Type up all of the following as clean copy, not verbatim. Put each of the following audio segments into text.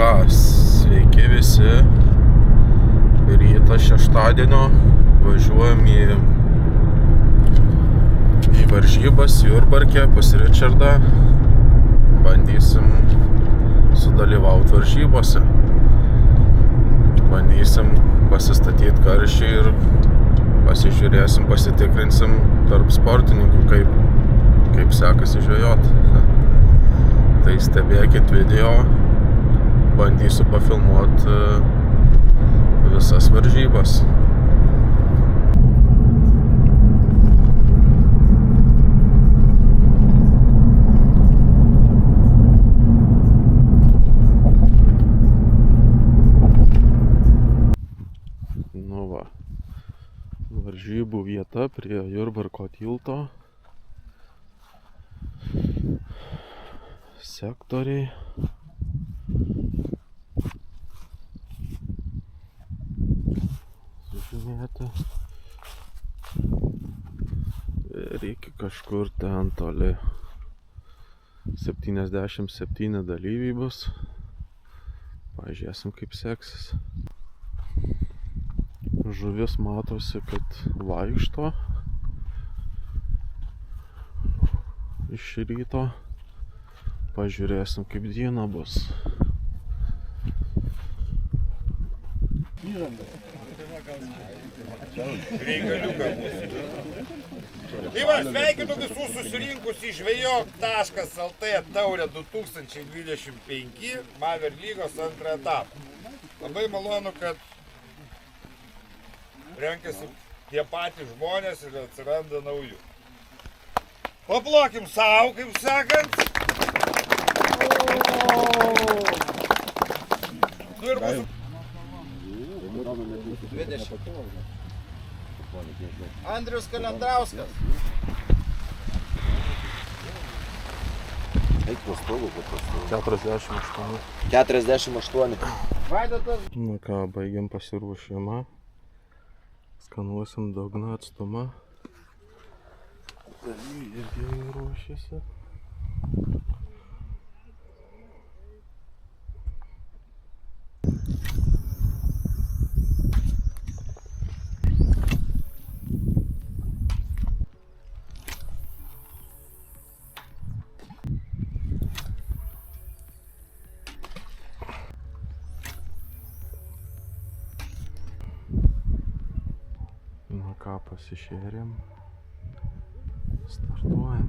ką, sveiki visi. Rytą šeštadienio važiuojam į varžybas Jurbarke pas Richardą. Bandysim sudalyvauti varžybose. Bandysim pasistatyti karščiai ir pasižiūrėsim, pasitikrinsim tarp sportininkų, kaip sekasi žvejot. Tai stebėkit video, bandysiu pafilmuoti visas varžybas. Nu va, varžybų vieta prie Jurbarko tilto. Sektoriai. Sužymėti. Ir iki kažkur ten toli 77 dalyviai bus. Pažiūrėsim, kaip seksis. Žuvis matosi, kad vaikšto iš ryto. Pažiūrėsim, kaip diena bus. Reikaliuką mūsų. Tai va, sveikinu visus susirinkus į žvejok.lt taurę 2025 Maver lygos antrą etapą. Labai malonu, kad renkasi tie patys žmonės ir atsiranda naujų. Paplokim savo, kaip sakant. Nu ir mūsų 20. Andrius Kalendrauskas. Eik nuo stogo, kad pastogo. 48. 48. Vaidotas. Nu ką, baigiam pasiruošimą. Skanuosim dugną atstumą. Dalyviai irgi jau ruošiasi. Nu ką, pasišėrėm. Startuojam.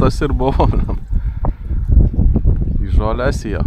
tas ir buvo. Į žolės jo.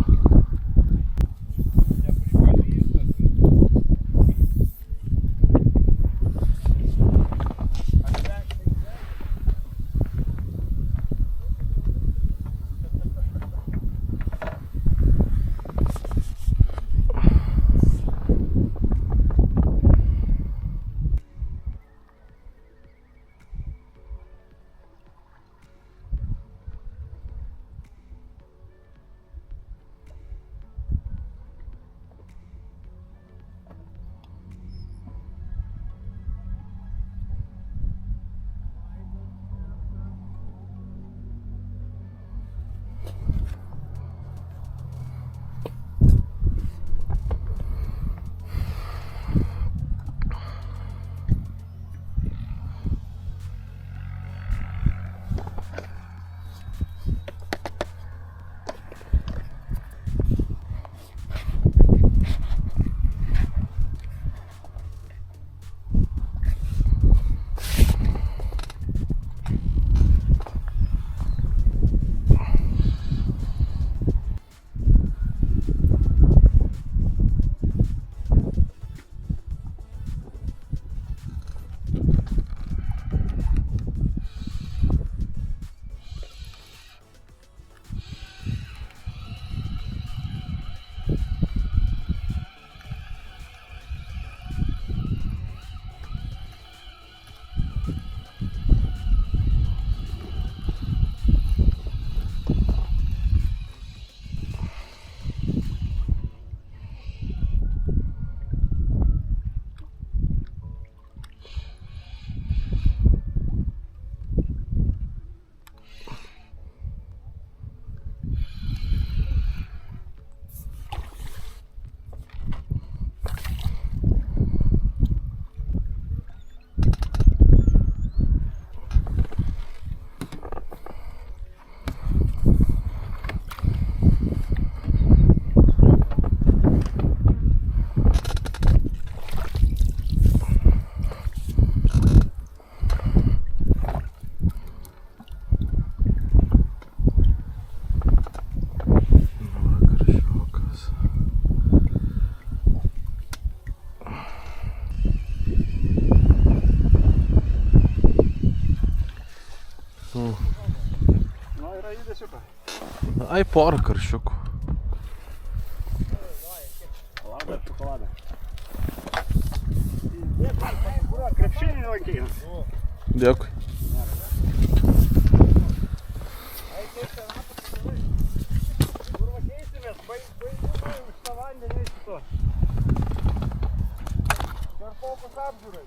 Ai, porą karšiukų. Šokoladą. Krepšinį lankėjai. Dėkui. Kur va keisimės, baigimai už tą vandenį šito. Karpokos apžiūrai.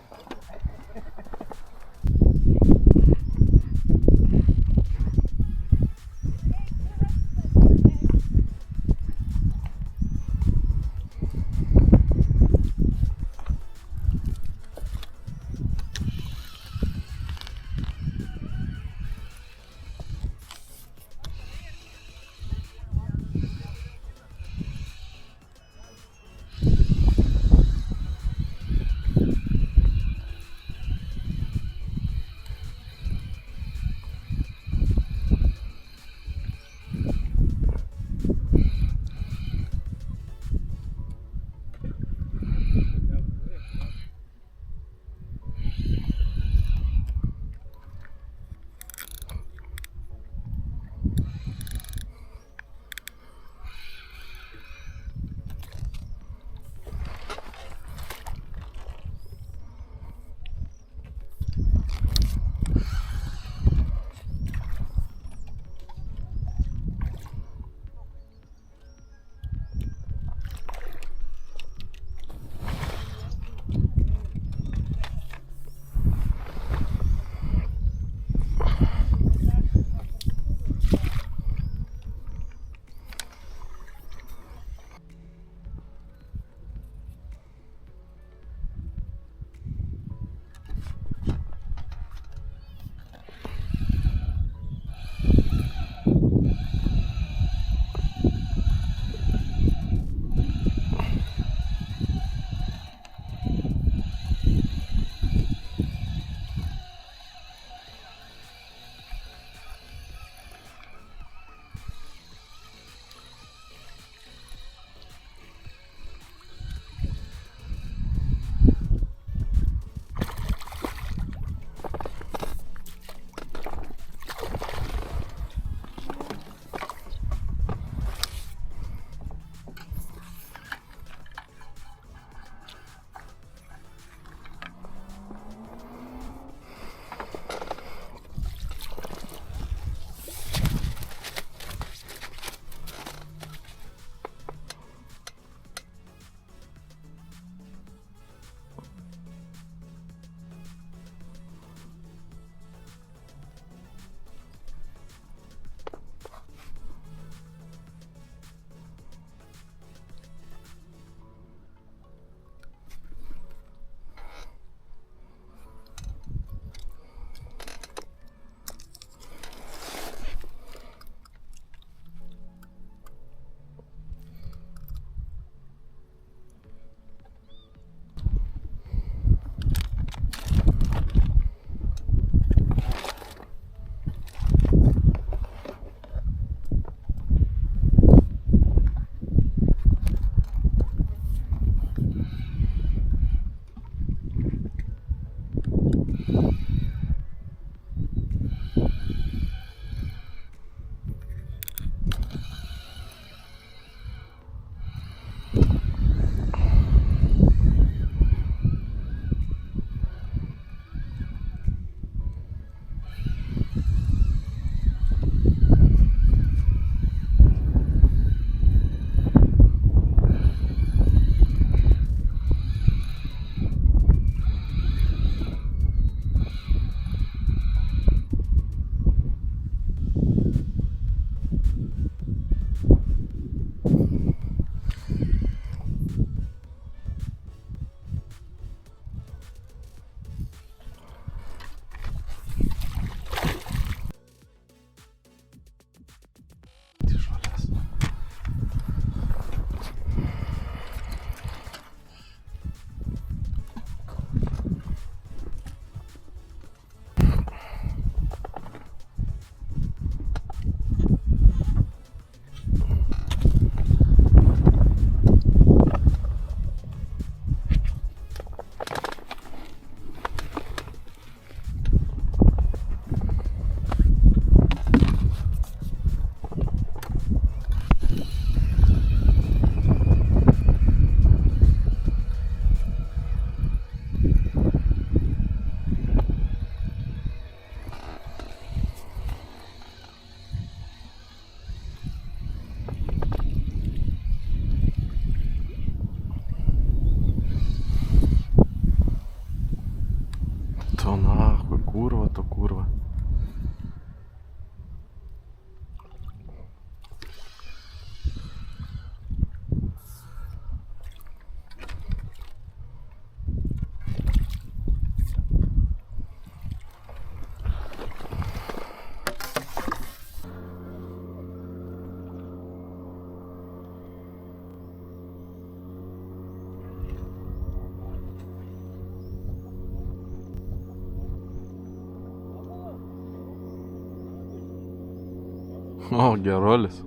O, gerolis.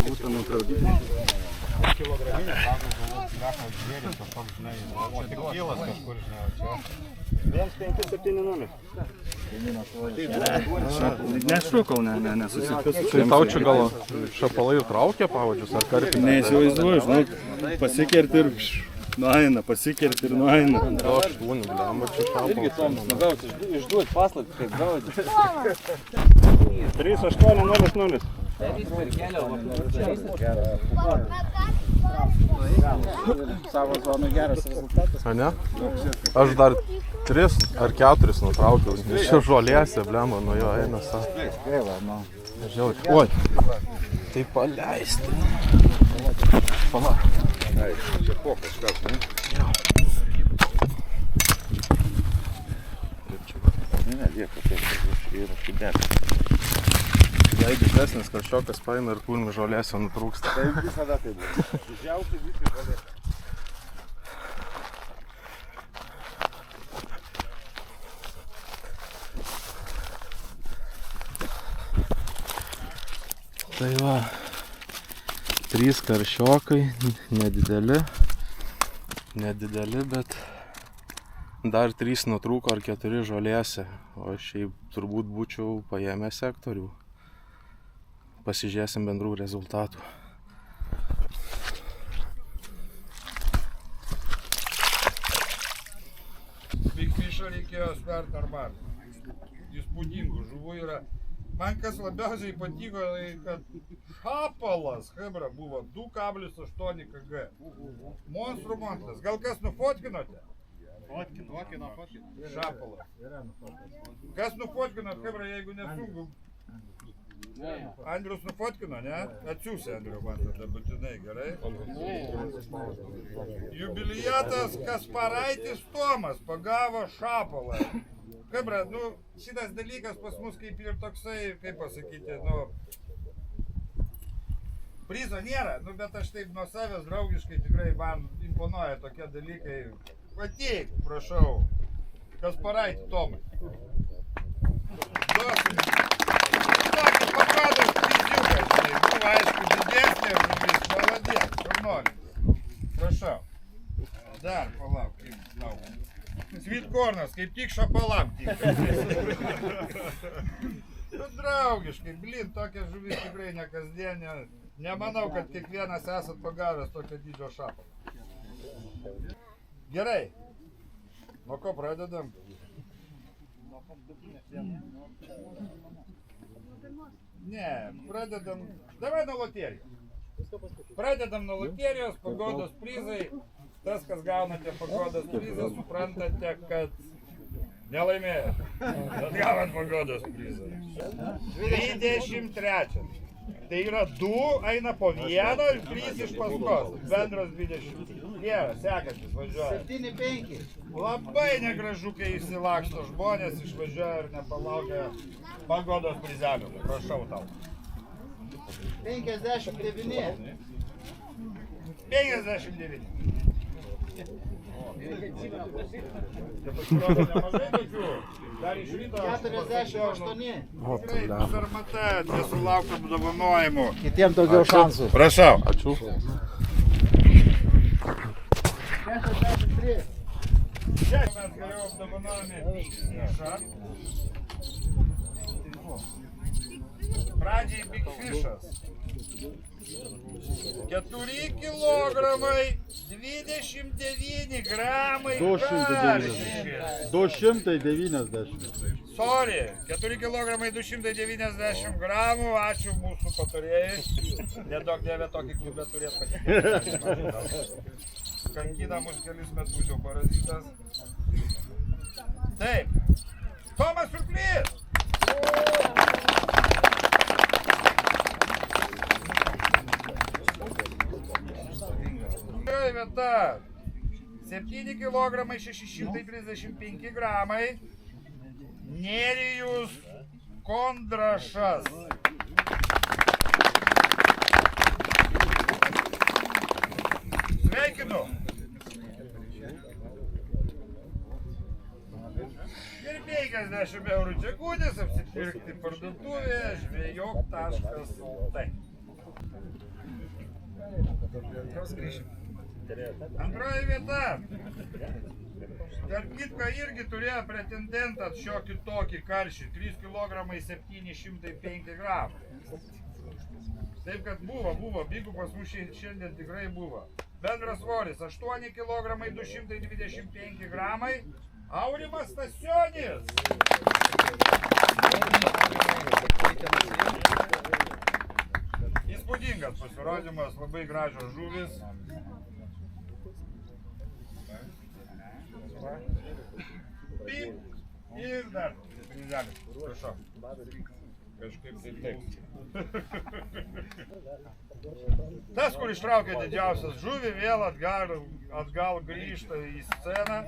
Būtų nutraukti. Kilograminė, sako, galvos lėknas žvėris, kažkoks, žinai, o tik kilas kažkur, žinai, o čia. 1570. Nešukau, nesusipis. Tai tau čia gal šapalai traukia pavadžius ar karpį? Neįsivaizduoju, žinok, pasikerti ir nueina, pasikerti ir nueina. 8, blemba, čia šapalai. Gauti, išduoti paslaptį, kaip gauti. 3800. Savo zonų geras rezultatas. A ne? Aš dar 3 ar 4 nutraukiau. Iš čia žolėse, blemba, nuo jo eina sa. Gaila, nu. Žiauriai. Oi. Tai paleisti. Pala. Čia po kažkas, ne? Ne, lieka, tai yra šidėtas. Jei didesnis karščiokas paina ir kūrmi žolėse nutrūksta. Tai visada tai buvo. Didžiausiai visi žolė. Tai va, 3 karščiokai, nedideli, bet dar 3 nutrūko ar 4 žolėse, o šiaip turbūt būčiau paėmęs sektorių. Pasižiūrėsim bendrų rezultatų. Big Fish'ą reikėjo svert arba. Įspūdingų žuvų yra. Man kas labiausiai patiko, tai kad šapalas, hebra, buvo 2,8 kg. Monstrų montras. Gal kas nufotkinote? Fotkino. Šapalas. Kas nufotkinot, hebra, jeigu nesunku? Andrius nufotkino, ne? Atsiūsi Andriu man tada būtinai, gerai? Jubiliatas Kasparaitis Tomas pagavo šapalą. Hebra, nu, šitas dalykas pas mus kaip ir toksai, kaip pasakyti, nu, prizo nėra, nu, bet aš taip nuo savęs draugiškai tikrai man imponuoja tokie dalykai. Ateik, prašau, Kasparaitį Tomai. Tokį pagados priziuką, žinai, buvo aišku didesnė žuvis, maladės, kur nori. Prašau. Dar, palauk, kaip tau. Sweetcornas, kaip tik šapalam tik. Nu, draugiškai, blin, tokia žuvis tikrai ne kasdienė. Nemanau, kad kiekvienas esat pagavęs tokio dydžio šapalą. Gerai. Nuo ko pradedam? Ne, pradedam. Davai nuo loterijos. Pradedam nuo loterijos, pagodos prizai. Tas, kas gaunate pagodos prizą, suprantate, kad nelaimėjot. Bet gavot pagodos prizą. 23. Tai yra 2, eina po 1 ir 3 iš paskos. Bendras 20. Geras, sekantis važiuoja. 7-5. Labai negražu, kai išsilaksto žmonės, išvažiuoja ir nepalaukia pagodos prizelių. Prašau tau. 59. 59. Čia pasirodo nemažai tokių. Dar iš ryto 48. tikrai per matą nesulauktų apdovanojimų. Kitiem daugiau šansų. Prašau. Ačiū. 63. Čia mes geriau apdovanojami. Pradžiai Big Fish'as. 4 kilogramai 29 gramai 290. karšis. 290. Sorry, 4 kilogramai 290 gramų, ačiū mūsų patarėjai. Nedaug dievė tokį klubę turėt patikėti. Kankina mus kelis metus jau parazitas. Taip, Tomas Surplys. Vieta 7 kilogramai 635 gramai. Nerijus Kondrašas. Sveikinu. Ir 50 eurų čekutis apsipirkti parduotuvėje žvejok.lt. Antroji vieta. Tarp kitko irgi turėjo pretendentą šiokį tokį karšį. 3 kg 705 gramų. Taip kad buvo, bigų pas mus šiandien tikrai buvo. Bendras svoris 8 kg 225 gramai. Aurimas Stasionis. Įspūdingas pasirodymas, labai gražios žuvis. Pip. Ir dar. Pinizelis, prašau. Kažkaip tai taip. Tas, kur ištraukė didžiausias žuvį, vėl atgal grįžta į sceną.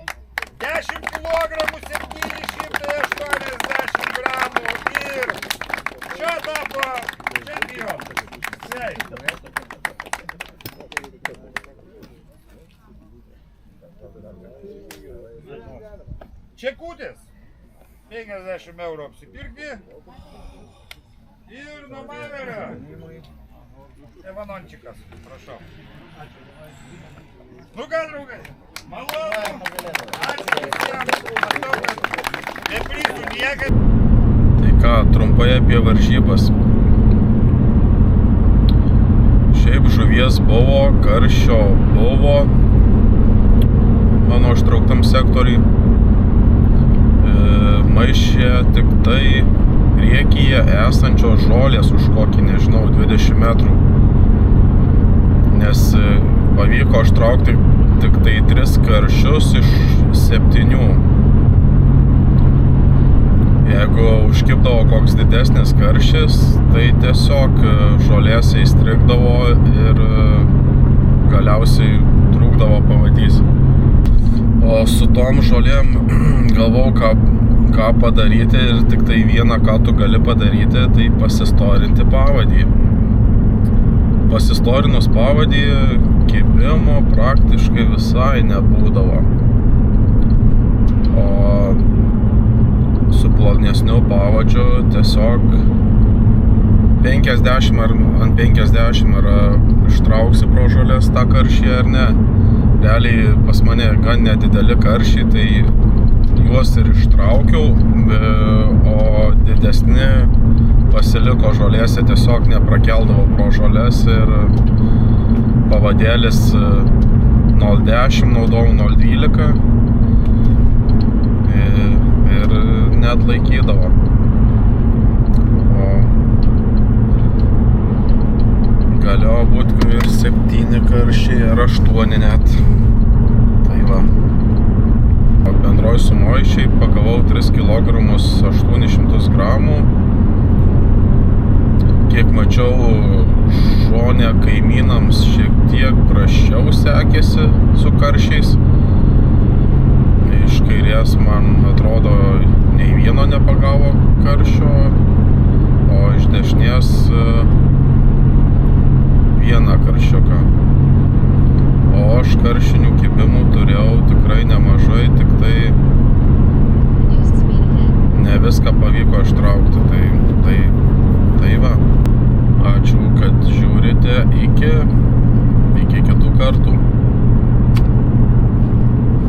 10 kg 780 gramų ir čia tapo čempionas. Čekutis 50 eurų apsipirkti ir nuo Maverio Evanončikas, prašau. Nu ką, draugai, malonu, ačiū visiems, matau, kad be prizų niekas. Tai ką, trumpai apie varžybas. Šiaip žuvies buvo, karščio buvo mano ištrauktam sektoriui. Maišė tik tai priekyje esančios žolės už kokį, nežinau, 20 metrų. Nes pavyko ištraukti tik tai 3 karšius iš 7. Jeigu užkibdavo koks didesnis karšis, tai tiesiog žolėse įstrigdavo ir galiausiai trūkdavo pavadys. O su tom žolėm galvau, ką padaryti ir tik tai vieną, ką tu gali padaryti, tai pasistorinti pavadį. Pasistorinus pavadį, kibimo praktiškai visai nebūdavo. O su plonesniu pavadžiu tiesiog 50 ar ant 50 ar ištrauksi pro žolės tą karšį ar ne. Realiai pas mane gan nedideli karšiai, tai juos ir ištraukiau, o didesni pasiliko žolėse, tiesiog neprakeldavo pro žolės ir pavadėlis 0,10 naudojau 0,12 ir net laikydavo. O galėjo būti ir 7 karšiai ar 8 net. Tai va. Bendroj sumoj šiaip pagavau 3 kg 800 gramų. Kiek mačiau, šone kaimynams šiek tiek prasčiau sekėsi su karšiais. Iš kairės man atrodo nei vieno nepagavo karšio, o iš dešinės vieną karšiuką. O aš karšinių kibimų turėjau tikrai nemažai, tik tai